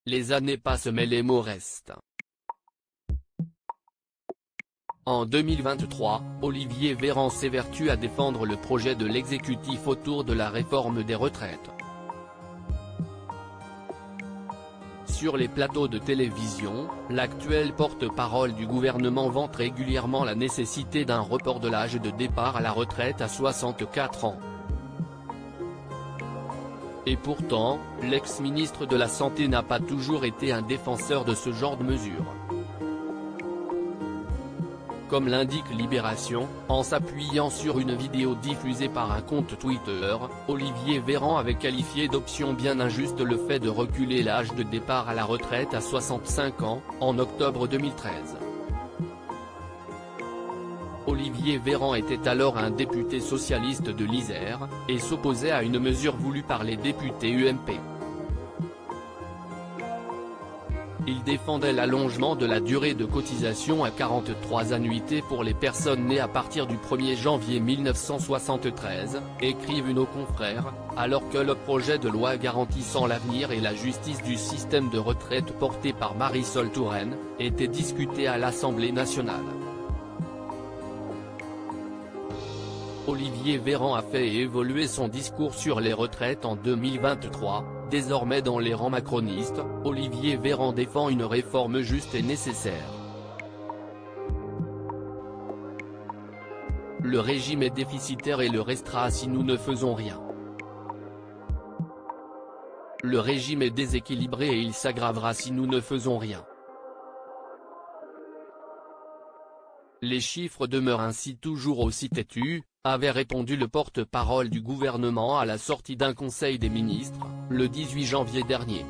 Les années passent mais les mots restent. En 2023, Olivier Véran s'évertue à défendre le projet de l'exécutif autour de la réforme des retraites. Sur les plateaux de télévision, l'actuel porte-parole du gouvernement vante régulièrement la nécessité d'un report de l'âge de départ à la retraite à 64 ans. Et pourtant, l'ex-ministre de la Santé n'a pas toujours été un défenseur de ce genre de mesures. Comme l'indique Libération, en s'appuyant sur une vidéo diffusée par un compte Twitter, Olivier Véran avait qualifié d'option bien injuste le fait de reculer l'âge de départ à la retraite à 65 ans, en octobre 2013. Olivier Véran était alors un député socialiste de l'Isère, et s'opposait à une mesure voulue par les députés UMP. Il défendait l'allongement de la durée de cotisation à 43 annuités pour les personnes nées à partir du 1er janvier 1973, écrivent nos confrères, alors que le projet de loi garantissant l'avenir et la justice du système de retraite porté par Marisol Touraine, était discuté à l'Assemblée nationale. Olivier Véran a fait évoluer son discours sur les retraites en 2023, désormais dans les rangs macronistes, Olivier Véran défend une réforme juste et nécessaire. Le régime est déficitaire et le restera si nous ne faisons rien. Le régime est déséquilibré et il s'aggravera si nous ne faisons rien. Les chiffres demeurent ainsi toujours aussi têtus, avait répondu le porte-parole du gouvernement à la sortie d'un conseil des ministres, le 18 janvier dernier.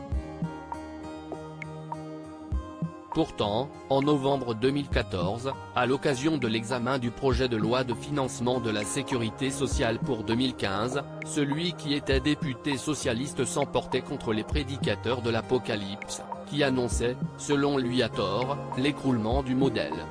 Pourtant, en novembre 2014, à l'occasion de l'examen du projet de loi de financement de la sécurité sociale pour 2015, celui qui était député socialiste s'emportait contre les prédicateurs de l'apocalypse, qui annonçaient, selon lui à tort, l'écroulement du modèle.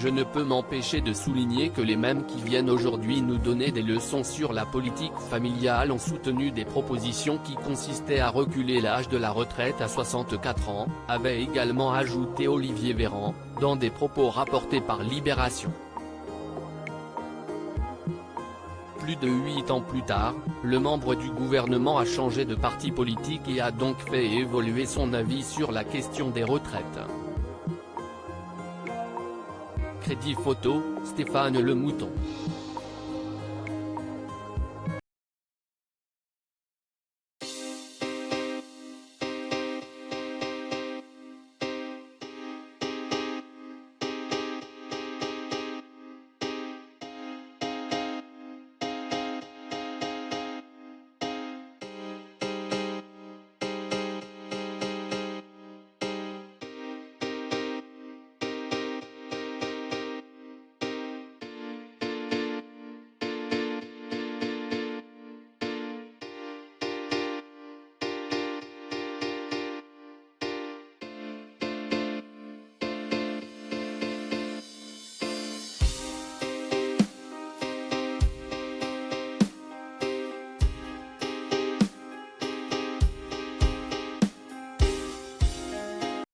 Je ne peux m'empêcher de souligner que les mêmes qui viennent aujourd'hui nous donner des leçons sur la politique familiale ont soutenu des propositions qui consistaient à reculer l'âge de la retraite à 64 ans, avait également ajouté Olivier Véran, dans des propos rapportés par Libération. Plus de 8 ans plus tard, le membre du gouvernement a changé de parti politique et a donc fait évoluer son avis sur la question des retraites. Crédit photo, Stéphane Le Mouton.